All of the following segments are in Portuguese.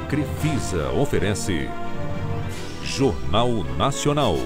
Crefisa oferece Jornal Nacional.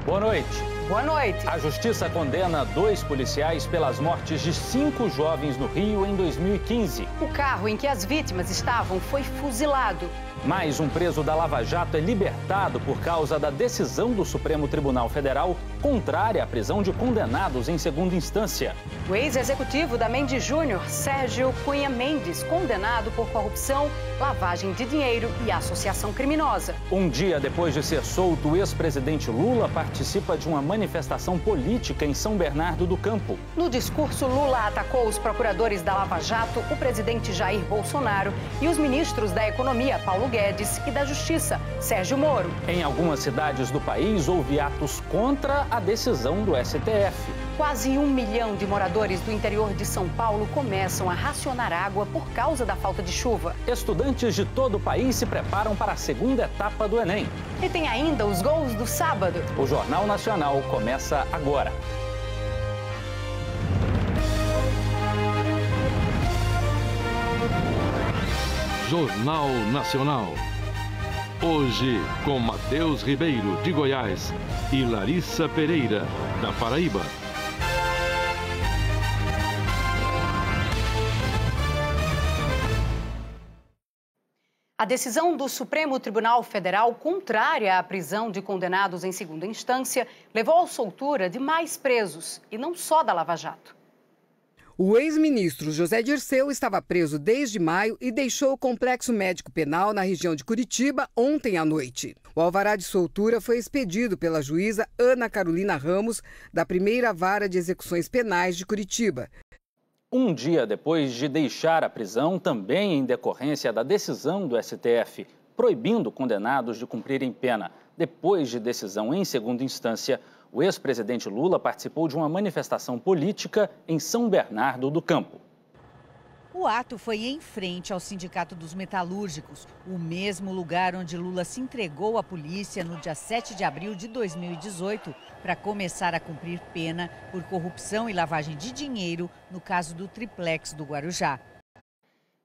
Boa noite. Boa noite. A Justiça condena 2 policiais pelas mortes de 5 jovens no Rio em 2015. O carro em que as vítimas estavam foi fuzilado. Mais um preso da Lava Jato é libertado por causa da decisão do Supremo Tribunal Federal contrária à prisão de condenados em segunda instância. O ex-executivo da Mendes Júnior, Sérgio Cunha Mendes, condenado por corrupção, lavagem de dinheiro e associação criminosa. Um dia depois de ser solto, o ex-presidente Lula participa de uma manifestação política em São Bernardo do Campo. No discurso, Lula atacou os procuradores da Lava Jato, o presidente Jair Bolsonaro e os ministros da Economia, Paulo Guedes, e da Justiça, Sérgio Moro. Em algumas cidades do país, houve atos contra a decisão do STF. Quase 1 milhão de moradores do interior de São Paulo começam a racionar água por causa da falta de chuva. Estudantes de todo o país se preparam para a segunda etapa do Enem. E tem ainda os gols do sábado. O Jornal Nacional começa agora. Jornal Nacional. Hoje, com Matheus Ribeiro, de Goiás, e Larissa Pereira, da Paraíba. A decisão do Supremo Tribunal Federal, contrária à prisão de condenados em segunda instância, levou à soltura de mais presos, e não só da Lava Jato. O ex-ministro José Dirceu estava preso desde maio e deixou o Complexo Médico Penal na região de Curitiba ontem à noite. O alvará de soltura foi expedido pela juíza Ana Carolina Ramos, da Primeira Vara de Execuções Penais de Curitiba. Um dia depois de deixar a prisão, também em decorrência da decisão do STF, proibindo condenados de cumprirem pena depois de decisão em segunda instância, o ex-presidente Lula participou de uma manifestação política em São Bernardo do Campo. O ato foi em frente ao Sindicato dos Metalúrgicos, o mesmo lugar onde Lula se entregou à polícia no dia 7 de abril de 2018 para começar a cumprir pena por corrupção e lavagem de dinheiro no caso do triplex do Guarujá.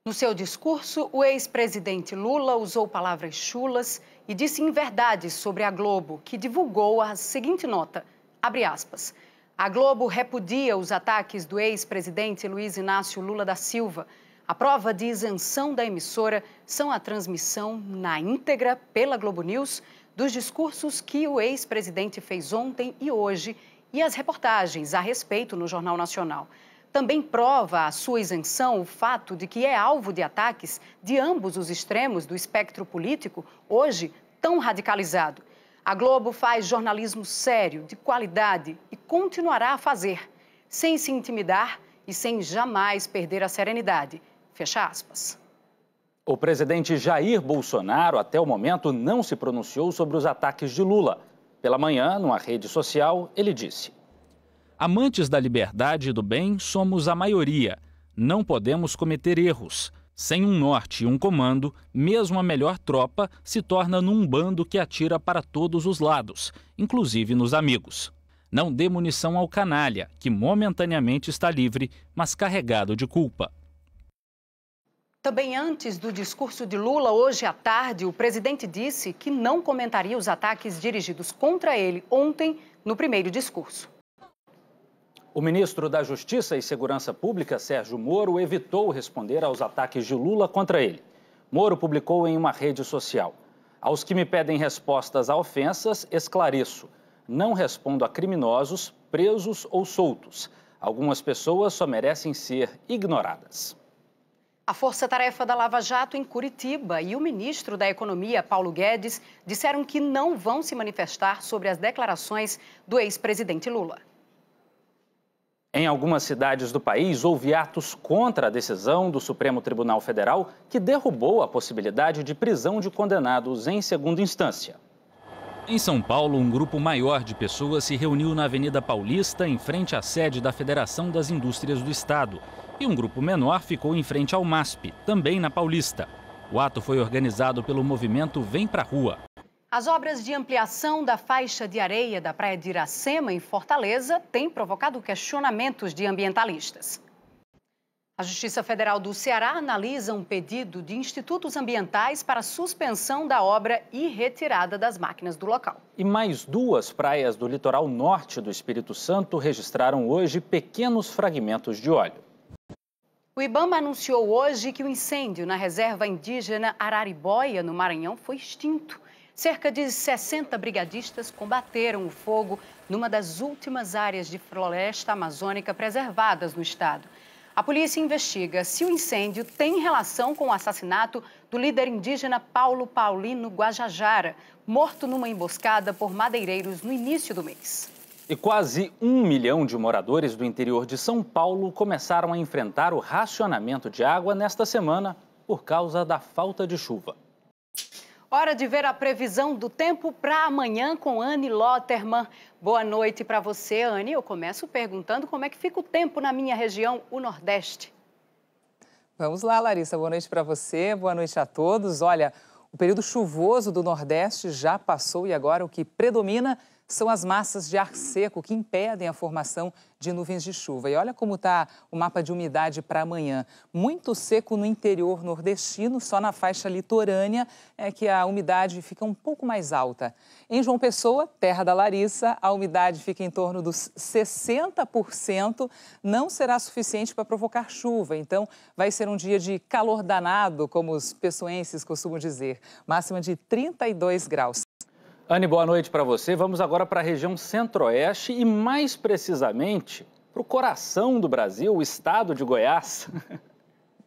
No seu discurso, o ex-presidente Lula usou palavras chulas e disse inverdades sobre a Globo, que divulgou a seguinte nota, abre aspas, a Globo repudia os ataques do ex-presidente Luiz Inácio Lula da Silva. A prova de isenção da emissora são a transmissão na íntegra pela Globo News dos discursos que o ex-presidente fez ontem e hoje e as reportagens a respeito no Jornal Nacional. Também prova a sua isenção o fato de que é alvo de ataques de ambos os extremos do espectro político, hoje tão radicalizado. A Globo faz jornalismo sério, de qualidade e continuará a fazer, sem se intimidar e sem jamais perder a serenidade. Fecha aspas. O presidente Jair Bolsonaro, até o momento, não se pronunciou sobre os ataques de Lula. Pela manhã, numa rede social, ele disse: amantes da liberdade e do bem somos a maioria. Não podemos cometer erros. Sem um norte e um comando, mesmo a melhor tropa se torna num bando que atira para todos os lados, inclusive nos amigos. Não dê munição ao canalha, que momentaneamente está livre, mas carregado de culpa. Também antes do discurso de Lula, hoje à tarde, o presidente disse que não comentaria os ataques dirigidos contra ele ontem no primeiro discurso. O ministro da Justiça e Segurança Pública, Sérgio Moro, evitou responder aos ataques de Lula contra ele. Moro publicou em uma rede social: aos que me pedem respostas a ofensas, esclareço. Não respondo a criminosos, presos ou soltos. Algumas pessoas só merecem ser ignoradas. A força-tarefa da Lava Jato em Curitiba e o ministro da Economia, Paulo Guedes, disseram que não vão se manifestar sobre as declarações do ex-presidente Lula. Em algumas cidades do país, houve atos contra a decisão do Supremo Tribunal Federal que derrubou a possibilidade de prisão de condenados em segunda instância. Em São Paulo, um grupo maior de pessoas se reuniu na Avenida Paulista, em frente à sede da Federação das Indústrias do Estado. E um grupo menor ficou em frente ao MASP, também na Paulista. O ato foi organizado pelo movimento Vem Pra Rua. As obras de ampliação da faixa de areia da Praia de Iracema, em Fortaleza, têm provocado questionamentos de ambientalistas. A Justiça Federal do Ceará analisa um pedido de institutos ambientais para suspensão da obra e retirada das máquinas do local. E mais 2 praias do litoral norte do Espírito Santo registraram hoje pequenos fragmentos de óleo. O IBAMA anunciou hoje que o incêndio na reserva indígena Araribóia, no Maranhão, foi extinto. Cerca de 60 brigadistas combateram o fogo numa das últimas áreas de floresta amazônica preservadas no estado. A polícia investiga se o incêndio tem relação com o assassinato do líder indígena Paulo Paulino Guajajara, morto numa emboscada por madeireiros no início do mês. E quase 1 milhão de moradores do interior de São Paulo começaram a enfrentar o racionamento de água nesta semana por causa da falta de chuva. Hora de ver a previsão do tempo para amanhã com Anne Lotterman. Boa noite para você, Anne. Eu começo perguntando como é que fica o tempo na minha região, o Nordeste. Vamos lá, Larissa. Boa noite para você, boa noite a todos. Olha, o período chuvoso do Nordeste já passou e agora o que predomina são as massas de ar seco que impedem a formação de nuvens de chuva. E olha como está o mapa de umidade para amanhã. Muito seco no interior nordestino, só na faixa litorânea é que a umidade fica um pouco mais alta. Em João Pessoa, terra da Larissa, a umidade fica em torno dos 60%. Não será suficiente para provocar chuva, então vai ser um dia de calor danado, como os pessoenses costumam dizer. Máxima de 32 graus. Anne, boa noite para você. Vamos agora para a região centro-oeste e, mais precisamente, para o coração do Brasil, o estado de Goiás.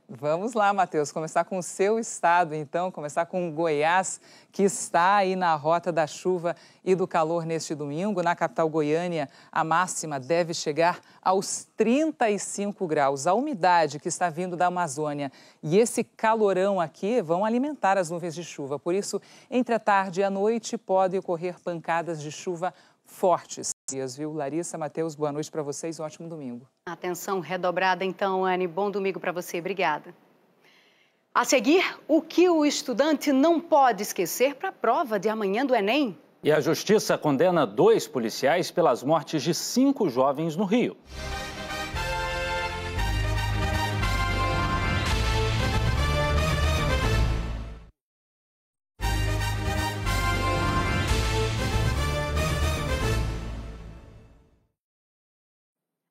Vamos lá, Matheus, começar com o seu estado, então, começar com Goiás, que está aí na rota da chuva e do calor neste domingo. Na capital Goiânia, a máxima deve chegar aos 35 graus. A umidade que está vindo da Amazônia e esse calorão aqui vão alimentar as nuvens de chuva. Por isso, entre a tarde e a noite, podem ocorrer pancadas de chuva fortes. Viu? Larissa, Matheus, boa noite para vocês, um ótimo domingo. Atenção redobrada então, Anne, bom domingo para você, obrigada. A seguir, o que o estudante não pode esquecer para a prova de amanhã do Enem. E a Justiça condena 2 policiais pelas mortes de 5 jovens no Rio.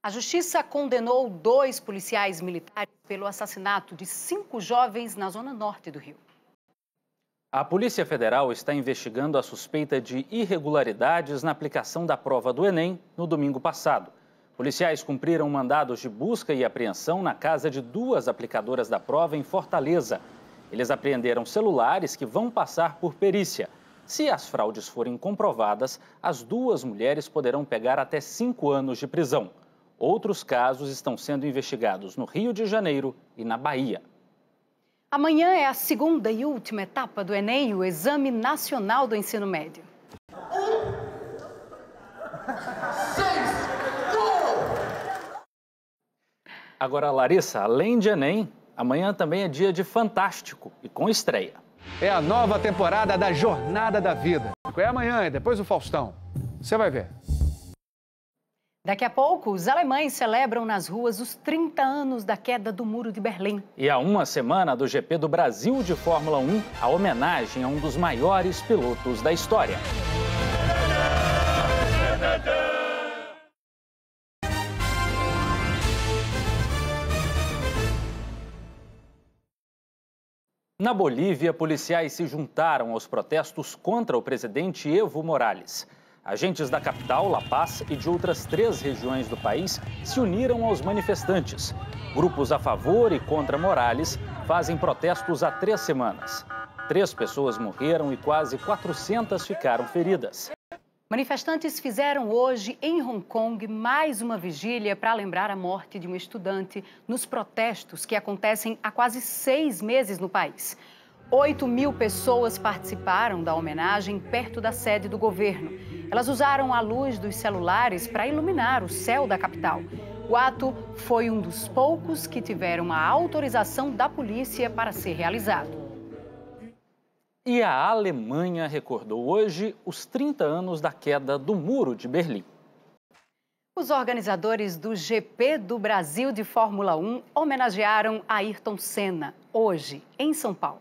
A Justiça condenou 2 policiais militares pelo assassinato de 5 jovens na zona norte do Rio. A Polícia Federal está investigando a suspeita de irregularidades na aplicação da prova do Enem no domingo passado. Policiais cumpriram mandados de busca e apreensão na casa de 2 aplicadoras da prova em Fortaleza. Eles apreenderam celulares que vão passar por perícia. Se as fraudes forem comprovadas, as 2 mulheres poderão pegar até 5 anos de prisão. Outros casos estão sendo investigados no Rio de Janeiro e na Bahia. Amanhã é a segunda e última etapa do Enem, o Exame Nacional do Ensino Médio. 6, Agora, Larissa, além de Enem, amanhã também é dia de Fantástico e com estreia. É a nova temporada da Jornada da Vida. É amanhã, é depois do Faustão. Você vai ver. Daqui a pouco, os alemães celebram nas ruas os 30 anos da queda do Muro de Berlim. E há uma semana do GP do Brasil de Fórmula 1, a homenagem a um dos maiores pilotos da história. Na Bolívia, policiais se juntaram aos protestos contra o presidente Evo Morales. Agentes da capital, La Paz, e de outras 3 regiões do país se uniram aos manifestantes. Grupos a favor e contra Morales fazem protestos há 3 semanas. 3 pessoas morreram e quase 400 ficaram feridas. Manifestantes fizeram hoje, em Hong Kong, mais uma vigília para lembrar a morte de um estudante nos protestos que acontecem há quase 6 meses no país. 8.000 pessoas participaram da homenagem perto da sede do governo. Elas usaram a luz dos celulares para iluminar o céu da capital. O ato foi um dos poucos que tiveram a autorização da polícia para ser realizado. E a Alemanha recordou hoje os 30 anos da queda do Muro de Berlim. Os organizadores do GP do Brasil de Fórmula 1 homenagearam Ayrton Senna, hoje, em São Paulo.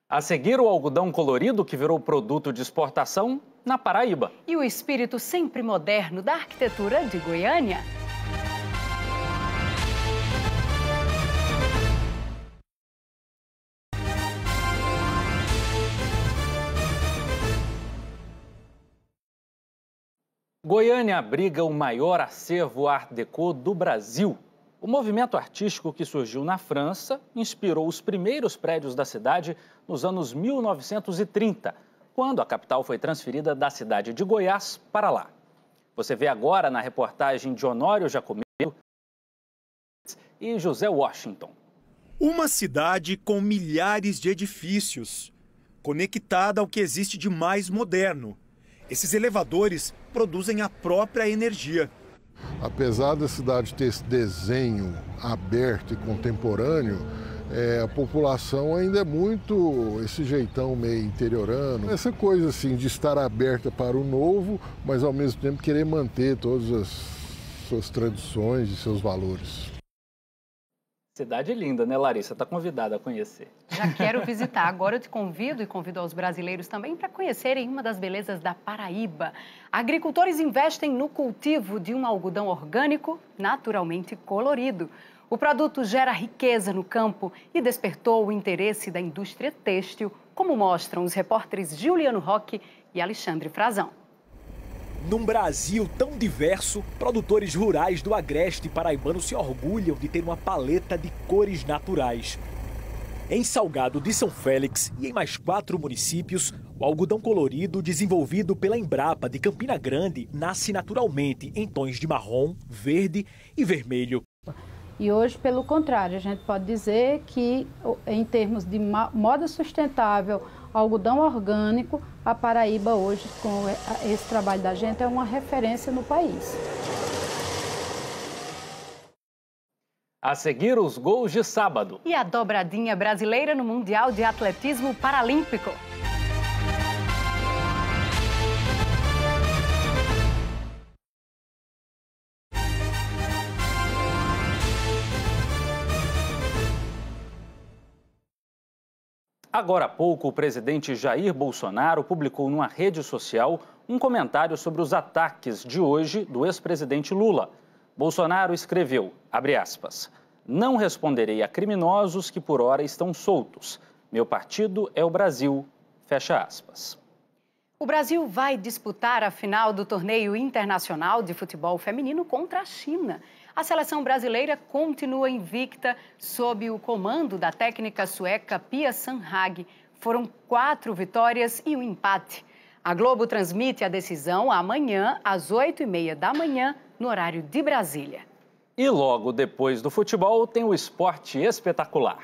A seguir, o algodão colorido que virou produto de exportação na Paraíba. E o espírito sempre moderno da arquitetura de Goiânia. Goiânia abriga o maior acervo Art Deco do Brasil. O movimento artístico que surgiu na França inspirou os primeiros prédios da cidade nos anos 1930, quando a capital foi transferida da cidade de Goiás para lá. Você vê agora na reportagem de Honório Jacomelo e José Washington. Uma cidade com milhares de edifícios, conectada ao que existe de mais moderno. Esses elevadores produzem a própria energia. Apesar da cidade ter esse desenho aberto e contemporâneo, a população ainda é muito esse jeitão meio interiorano. Essa coisa assim de estar aberta para o novo, mas ao mesmo tempo querer manter todas as suas tradições e seus valores. Cidade linda, né, Larissa? Está convidada a conhecer. Já quero visitar. Agora eu te convido e convido aos brasileiros também para conhecerem uma das belezas da Paraíba. Agricultores investem no cultivo de um algodão orgânico naturalmente colorido. O produto gera riqueza no campo e despertou o interesse da indústria têxtil, como mostram os repórteres Juliano Roque e Alexandre Frazão. Num Brasil tão diverso, produtores rurais do agreste paraibano se orgulham de ter uma paleta de cores naturais. Em Salgado de São Félix e em mais 4 municípios, o algodão colorido desenvolvido pela Embrapa de Campina Grande nasce naturalmente em tons de marrom, verde e vermelho. E hoje, pelo contrário, a gente pode dizer que, em termos de moda sustentável, algodão orgânico, a Paraíba hoje, com esse trabalho da gente, é uma referência no país. A seguir, os gols de sábado. E a dobradinha brasileira no Mundial de Atletismo Paralímpico. Agora há pouco, o presidente Jair Bolsonaro publicou numa rede social um comentário sobre os ataques de hoje do ex-presidente Lula. Bolsonaro escreveu, abre aspas, não responderei a criminosos que por hora estão soltos. Meu partido é o Brasil, fecha aspas. O Brasil vai disputar a final do torneio internacional de futebol feminino contra a China. A seleção brasileira continua invicta sob o comando da técnica sueca Pia Sundhage. Foram 4 vitórias e um empate. A Globo transmite a decisão amanhã, às 8h30 da manhã, no horário de Brasília. E logo depois do futebol tem o esporte espetacular.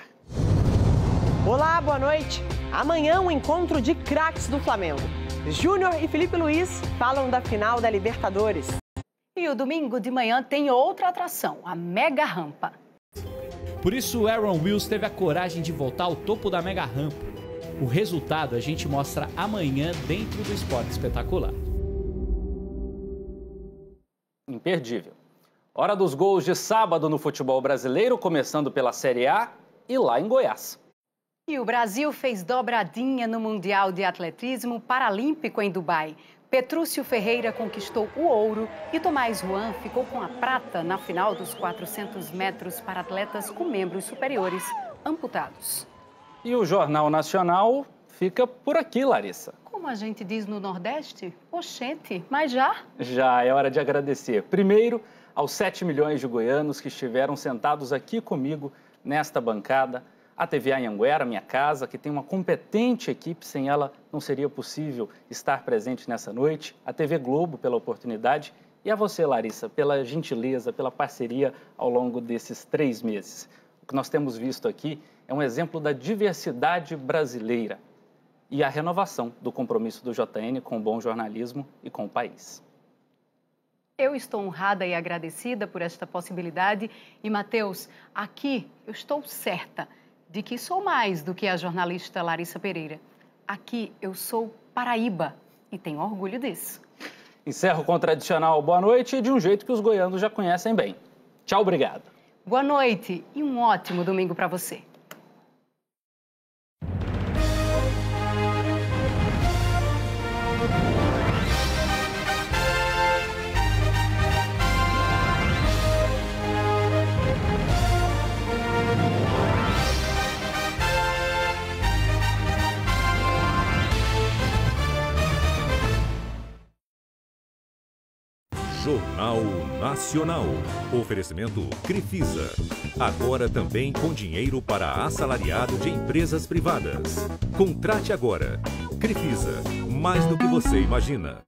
Olá, boa noite. Amanhã um encontro de craques do Flamengo. Júnior e Felipe Luiz falam da final da Libertadores. E o domingo de manhã tem outra atração, a Mega Rampa. Por isso, Aaron Wills teve a coragem de voltar ao topo da Mega Rampa. O resultado a gente mostra amanhã dentro do Esporte Espetacular. Imperdível. Hora dos gols de sábado no futebol brasileiro, começando pela Série A e lá em Goiás. E o Brasil fez dobradinha no Mundial de Atletismo Paralímpico em Dubai. Petrúcio Ferreira conquistou o ouro e Tomás Juan ficou com a prata na final dos 400 metros para atletas com membros superiores amputados. E o Jornal Nacional fica por aqui, Larissa. Como a gente diz no Nordeste, oxente, mas já? Já é hora de agradecer. Primeiro, aos 7 milhões de goianos que estiveram sentados aqui comigo nesta bancada. A TV Anhanguera, minha casa, que tem uma competente equipe, sem ela não seria possível estar presente nessa noite. A TV Globo pela oportunidade e a você, Larissa, pela gentileza, pela parceria ao longo desses 3 meses. O que nós temos visto aqui é um exemplo da diversidade brasileira e a renovação do compromisso do JN com o bom jornalismo e com o país. Eu estou honrada e agradecida por esta possibilidade e, Matheus, aqui eu estou certa de que sou mais do que a jornalista Larissa Pereira. Aqui eu sou Paraíba e tenho orgulho disso. Encerro com o tradicional boa noite de um jeito que os goianos já conhecem bem. Tchau, obrigado. Boa noite e um ótimo domingo para você. Jornal Nacional. Oferecimento Crefisa. Agora também com dinheiro para assalariado de empresas privadas. Contrate agora. Crefisa. Mais do que você imagina.